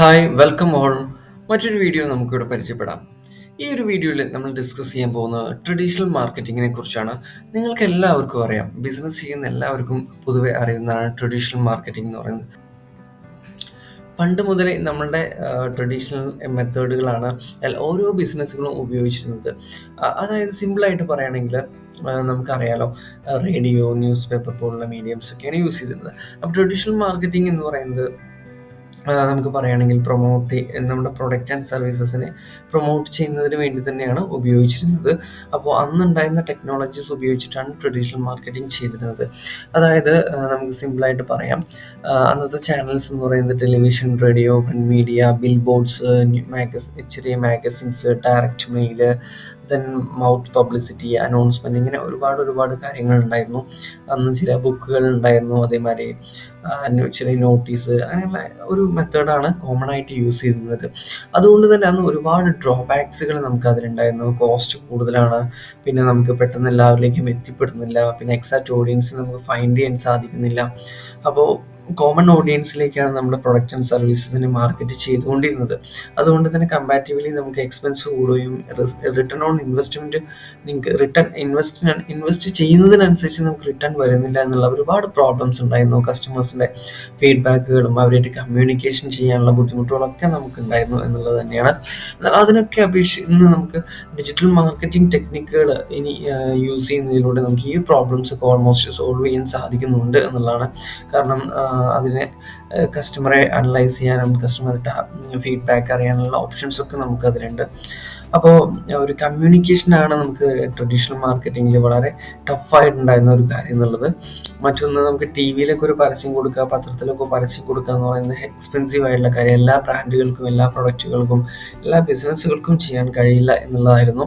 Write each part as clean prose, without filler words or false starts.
Hi welcome all. മറ്റൊരു video നമുക്കിവിടെ പരിചയപ്പെടാം. ഈ ഒരു വീഡിയോയിൽ നമ്മൾ ഡിസ്കസ് ചെയ്യാൻ പോകുന്നത് ട്രഡീഷണൽ മാർക്കറ്റിങ്ങിനെ കുറിച്ചാണ്. നിങ്ങൾക്ക് എല്ലാവർക്കും അറിയാം, ബിസിനസ് ചെയ്യുന്ന എല്ലാവർക്കും പൊതുവെ അറിയുന്നതാണ് ട്രഡീഷണൽ മാർക്കറ്റിംഗ് എന്ന് പറയുന്നത്. പണ്ട് മുതലേ നമ്മളുടെ ട്രഡീഷണൽ മെത്തേഡുകളാണ് ഓരോ ബിസിനസ്സുകളും ഉപയോഗിച്ചിരുന്നത്. അതായത് സിമ്പിളായിട്ട് പറയുകയാണെങ്കിൽ നമുക്കറിയാലോ, റേഡിയോ, ന്യൂസ് പേപ്പർ പോലുള്ള മീഡിയംസ് ഒക്കെയാണ് യൂസ് ചെയ്തിരുന്നത്. അപ്പോൾ ട്രഡീഷണൽ മാർക്കറ്റിംഗ് എന്ന് പറയുന്നത് നമുക്ക് പറയുകയാണെങ്കിൽ നമ്മുടെ പ്രൊഡക്റ്റ് ആൻഡ് സർവീസസിനെ പ്രൊമോട്ട് ചെയ്യുന്നതിന് വേണ്ടി തന്നെയാണ് ഉപയോഗിച്ചിരുന്നത്. അപ്പോൾ അന്നുണ്ടായിരുന്ന ടെക്നോളജീസ് ഉപയോഗിച്ചിട്ടാണ് ട്രഡീഷണൽ മാർക്കറ്റിംഗ് ചെയ്തിരുന്നത്. അതായത് നമുക്ക് സിമ്പിളായിട്ട് പറയാം, അന്നത്തെ ചാനൽസ് എന്ന് പറയുന്നത് television, radio, print media, billboards, ചെറിയ magazines, direct mail, then mouth publicity, announcement, ഇങ്ങനെ ഒരുപാട് കാര്യങ്ങളുണ്ടായിരുന്നു. അന്ന് ചില ബുക്കുകൾ ഉണ്ടായിരുന്നു, അതേമാതിരി ചെറിയ നോട്ടീസ്, അങ്ങനെയുള്ള ഒരു മെത്തേഡാണ് കോമൺ ആയിട്ട് യൂസ് ചെയ്തിരുന്നത്. അതുകൊണ്ട് തന്നെ അന്ന് ഒരുപാട് ഡ്രോബാക്സുകൾ നമുക്ക് അതിലുണ്ടായിരുന്നു. കോസ്റ്റ് കൂടുതലാണ്, പിന്നെ നമുക്ക് പെട്ടെന്ന് എല്ലാവരിലേക്കും എത്തിപ്പെടുന്നില്ല, പിന്നെ എക്സാക്റ്റ് ഓഡിയൻസ് നമുക്ക് ഫൈൻഡ് ചെയ്യാൻ സാധിക്കുന്നില്ല. അപ്പോൾ കോമൺ ഓഡിയൻസിലേക്കാണ് നമ്മുടെ പ്രൊഡക്റ്റ് ആൻഡ് സർവീസസിനെ മാർക്കറ്റ് ചെയ്തുകൊണ്ടിരുന്നത്. അതുകൊണ്ട് തന്നെ കമ്പാരിറ്റീവ്ലി നമുക്ക് എക്സ്പെൻസ് കൂടുകയും റിട്ടേൺ ഓൺ ഇൻവെസ്റ്റ്മെൻറ്റ് നിങ്ങൾക്ക് ഇൻവെസ്റ്റ് ചെയ്യുന്നതിനനുസരിച്ച് നമുക്ക് റിട്ടേൺ വരുന്നില്ല എന്നുള്ള ഒരുപാട് പ്രോബ്ലംസ് ഉണ്ടായിരുന്നു. കസ്റ്റമേഴ്സിൻ്റെ ഫീഡ്ബാക്കുകളും അവരായിട്ട് കമ്മ്യൂണിക്കേഷൻ ചെയ്യാനുള്ള ബുദ്ധിമുട്ടുകളൊക്കെ നമുക്കുണ്ടായിരുന്നു എന്നുള്ളത് തന്നെയാണ്. എന്നാൽ അതിനൊക്കെ അപേക്ഷിച്ച് ഇന്ന് നമുക്ക് ഡിജിറ്റൽ മാർക്കറ്റിംഗ് ടെക്നിക്കുകൾ യൂസ് ചെയ്യുന്നതിലൂടെ നമുക്ക് ഈ പ്രോബ്ലംസ് ഒക്കെ ഓൾമോസ്റ്റ് സോൾവ് ചെയ്യാൻ സാധിക്കുന്നുണ്ട് എന്നുള്ളതാണ്. കാരണം അതിനെ കസ്റ്റമറെ അനലൈസ് ചെയ്യാനും കസ്റ്റമറുടെ ഫീഡ്ബാക്ക് അറിയാനുള്ള ഓപ്ഷൻസൊക്കെ നമുക്കതിലുണ്ട്. അപ്പോൾ ഒരു കമ്മ്യൂണിക്കേഷനാണ് നമുക്ക് ട്രഡീഷണൽ മാർക്കറ്റിങ്ങിൽ വളരെ ടഫായിട്ടുണ്ടായിരുന്ന ഒരു കാര്യം എന്നുള്ളത്. മറ്റൊന്ന്, നമുക്ക് ടി വിയിലൊക്കെ ഒരു പരസ്യം കൊടുക്കുക, പത്രത്തിലൊക്കെ പരസ്യം കൊടുക്കുക എന്ന് പറയുന്നത് എക്സ്പെൻസീവ് ആയിട്ടുള്ള കാര്യം. എല്ലാ ബ്രാൻഡുകൾക്കും, എല്ലാ പ്രൊഡക്റ്റുകൾക്കും, എല്ലാ ബിസിനസ്സുകൾക്കും ചെയ്യാൻ കഴിയില്ല എന്നുള്ളതായിരുന്നു.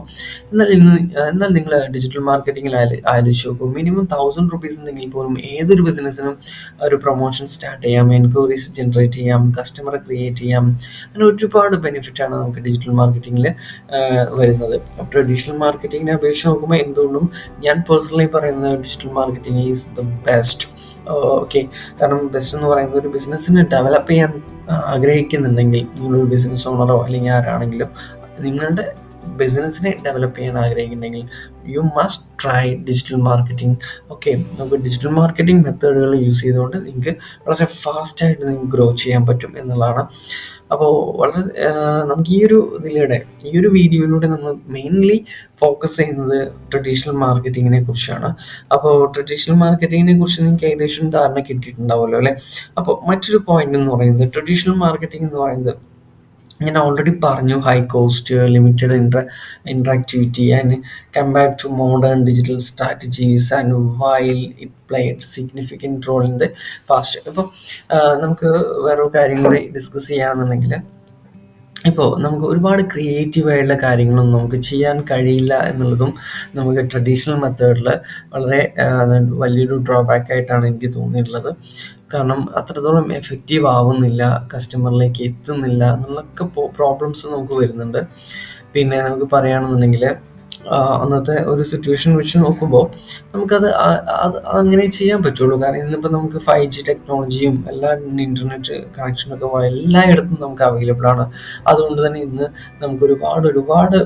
എന്നാൽ നിങ്ങൾ ഡിജിറ്റൽ മാർക്കറ്റിങ്ങിൽ ആലോചിച്ച് നോക്കും, മിനിമം 1000 റുപ്പീസ് ഉണ്ടെങ്കിൽ പോലും ഏതൊരു ബിസിനസ്സിനും ഒരു പ്രൊമോഷൻ സ്റ്റാർട്ട് ചെയ്യാം, എൻക്വയറീസ് ജനറേറ്റ് ചെയ്യാം, കസ്റ്റമറെ ക്രിയേറ്റ് ചെയ്യാം. അങ്ങനെ ഒരുപാട് ബെനിഫിറ്റാണ് നമുക്ക് ഡിജിറ്റൽ മാർക്കറ്റിങ്ങിൽ വരുന്നത്. ട്രഡീഷണൽ മാർക്കറ്റിങ്ങിനെ അപേക്ഷിച്ച് നോക്കുമ്പോൾ എന്തുകൊണ്ടും ഞാൻ പേഴ്സണലി പറയുന്നത് digital marketing is the best. Okay, കാരണം ബെസ്റ്റ് എന്ന് പറയുന്നത് ഒരു ബിസിനസ്സിനെ ഡെവലപ്പ് ചെയ്യാൻ ആഗ്രഹിക്കുന്നുണ്ടെങ്കിൽ, നിങ്ങളൊരു ബിസിനസ് ഓണറോ അല്ലെങ്കിൽ ആരാണെങ്കിലും നിങ്ങളുടെ ബിസിനസ്സിനെ ഡെവലപ്പ് ചെയ്യാൻ ആഗ്രഹിക്കുന്നുണ്ടെങ്കിൽ you must try digital marketing. Okay, നമുക്ക് ഡിജിറ്റൽ മാർക്കറ്റിംഗ് മെത്തേഡുകൾ യൂസ് ചെയ്തുകൊണ്ട് നിങ്ങൾക്ക് വളരെ ഫാസ്റ്റായിട്ട് നിങ്ങൾക്ക് ഗ്രോ ചെയ്യാൻ പറ്റും എന്നുള്ളതാണ്. അപ്പോൾ വളരെ നമുക്ക് ഈ ഒരു വീഡിയോയിലൂടെ നമ്മൾ മെയിൻലി ഫോക്കസ് ചെയ്യുന്നത് ട്രഡീഷണൽ മാർക്കറ്റിങ്ങിനെ കുറിച്ചാണ്. അപ്പോൾ ട്രഡീഷണൽ മാർക്കറ്റിങ്ങിനെ കുറിച്ച് നിങ്ങൾക്ക് ഏകദേശം ധാരണ കിട്ടിയിട്ടുണ്ടാവുമല്ലോ അല്ലേ. അപ്പോൾ മറ്റൊരു പോയിന്റ് എന്ന് പറയുന്നത്, ട്രഡീഷണൽ മാർക്കറ്റിംഗ് എന്ന് പറയുന്നത് ഞാൻ ഓൾറെഡി പറഞ്ഞു, high cost, limited interactivity and compared to modern digital strategies and while it played significant role in the past. ഇപ്പോൾ നമുക്ക് വേറൊരു കാര്യം കൂടി ഡിസ്കസ് ചെയ്യുകയാണെന്നുണ്ടെങ്കിൽ, ഇപ്പോൾ നമുക്ക് ഒരുപാട് ക്രിയേറ്റീവായിട്ടുള്ള കാര്യങ്ങളൊന്നും നമുക്ക് ചെയ്യാൻ കഴിയില്ല എന്നുള്ളതും നമുക്ക് ട്രഡീഷണൽ മെത്തേഡിൽ വളരെ വലിയൊരു ഡ്രോബാക്ക് ആയിട്ടാണ് എനിക്ക് തോന്നിയിട്ടുള്ളത്. കാരണം അത്രത്തോളം എഫക്റ്റീവ് ആവുന്നില്ല, കസ്റ്റമറിലേക്ക് എത്തുന്നില്ല എന്നുള്ളൊക്കെ പ്രോബ്ലംസ് നമുക്ക് വരുന്നുണ്ട്. പിന്നെ നമുക്ക് പറയുകയാണെന്നുണ്ടെങ്കിൽ അന്നത്തെ ഒരു സിറ്റുവേഷൻ വെച്ച് നോക്കുമ്പോൾ നമുക്കത് അത് അങ്ങനെ ചെയ്യാൻ പറ്റുള്ളൂ. കാരണം ഇന്നിപ്പോൾ നമുക്ക് 5G ടെക്നോളജിയും എല്ലാ ഇൻ്റർനെറ്റ് കണക്ഷനൊക്കെ എല്ലായിടത്തും നമുക്ക് അവൈലബിൾ ആണ്. അതുകൊണ്ട് തന്നെ ഇന്ന് നമുക്ക് ഒരുപാട്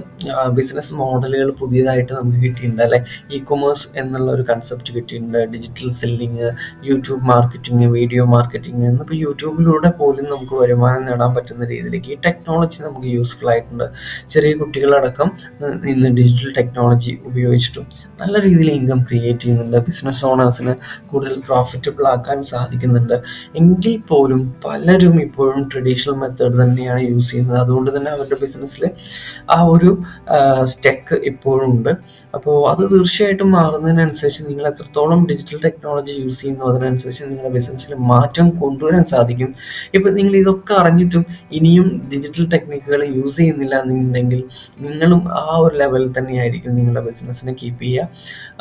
ബിസിനസ് മോഡലുകൾ പുതിയതായിട്ട് നമുക്ക് കിട്ടിയിട്ടുണ്ട് അല്ലേ. ഇ കൊമേഴ്സ് എന്നുള്ള ഒരു കൺസെപ്റ്റ് കിട്ടിയിട്ടുണ്ട്, digital selling, YouTube marketing, video marketing. എന്നിപ്പോൾ യൂട്യൂബിലൂടെ പോലും നമുക്ക് വരുമാനം നേടാൻ പറ്റുന്ന രീതിയിലേക്ക് ഈ ടെക്നോളജി നമുക്ക് യൂസ്ഫുൾ ആയിട്ടുണ്ട്. ചെറിയ കുട്ടികളടക്കം ഇന്ന് ഡിജിറ്റൽ ടെക്നോളജി ഉപയോഗിച്ചിട്ടും നല്ല രീതിയിൽ ഇൻകം ക്രിയേറ്റ് ചെയ്യുന്നുണ്ട്. ബിസിനസ് ഓണേഴ്സിന് കൂടുതൽ പ്രോഫിറ്റബിൾ ആക്കാൻ സാധിക്കുന്നുണ്ട്. എങ്കിൽ പോലും പലരും ഇപ്പോഴും ട്രഡീഷണൽ മെത്തേഡ് തന്നെയാണ് യൂസ് ചെയ്യുന്നത്. അതുകൊണ്ട് തന്നെ അവരുടെ ബിസിനസ്സിൽ ആ ഒരു സ്റ്റെക്ക് ഇപ്പോഴും ഉണ്ട്. അപ്പോൾ അത് തീർച്ചയായിട്ടും മാറുന്നതിനനുസരിച്ച് നിങ്ങൾ എത്രത്തോളം ഡിജിറ്റൽ ടെക്നോളജി യൂസ് ചെയ്യുന്നു അതിനനുസരിച്ച് നിങ്ങളുടെ ബിസിനസ്സിൽ മാറ്റം കൊണ്ടുവരാൻ സാധിക്കും. ഇപ്പോൾ നിങ്ങൾ ഇതൊക്കെ അറിഞ്ഞിട്ടും ഇനിയും ഡിജിറ്റൽ ടെക്നിക്കുകൾ യൂസ് ചെയ്യുന്നില്ല എന്നുണ്ടെങ്കിൽ നിങ്ങളും ആ ഒരു ലെവലിൽ തന്നെയായിരിക്കും നിങ്ങളുടെ ബിസിനസ്സിനെ കീപ്പ് ചെയ്യുക.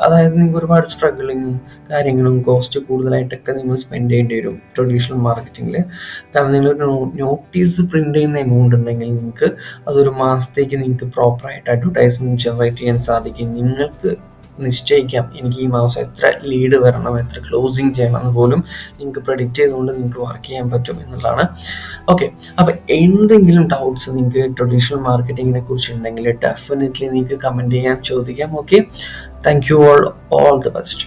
അതായത് നിങ്ങൾക്ക് ഒരുപാട് സ്ട്രഗിളിങ്ങും കാര്യങ്ങളും കോസ്റ്റ് കൂടുതലായിട്ടൊക്കെ നിങ്ങൾ സ്പെൻഡ് ചെയ്യേണ്ടി വരും ട്രഡീഷണൽ മാർക്കറ്റിങ്ങിൽ. കാരണം നിങ്ങളൊരു നോട്ടീസ് പ്രിൻ്റ് ചെയ്യുന്ന എമൗണ്ട് ഉണ്ടെങ്കിൽ നിങ്ങൾക്ക് അതൊരു മാസത്തേക്ക് നിങ്ങൾക്ക് പ്രോപ്പറായിട്ട് അഡ്വർടൈസ്മെൻറ്റ് ജനറേറ്റ് ചെയ്യാൻ സാധിക്കും. നിങ്ങൾക്ക് നിശ്ചയിക്കാം. എനിക്ക് ഈ മാസം എത്ര ലീഡ് വരണം, എത്ര ക്ലോസിങ് ചെയ്യണം എന്ന് പോലും നിങ്ങൾക്ക് പ്രെഡിക്റ്റ് ചെയ്തുകൊണ്ട് നിങ്ങൾക്ക് വർക്ക് ചെയ്യാൻ പറ്റും എന്നുള്ളതാണ്. ഓക്കെ, അപ്പോൾ എന്തെങ്കിലും ഡൗട്ട്സ് നിങ്ങൾക്ക് ട്രഡീഷണൽ മാർക്കറ്റിങ്ങിനെ കുറിച്ച് ഉണ്ടെങ്കിൽ ഡെഫിനറ്റ്ലി നിങ്ങൾക്ക് കമൻറ്റ് ചെയ്യാൻ ചോദിക്കാം. Okay, thank you all the best.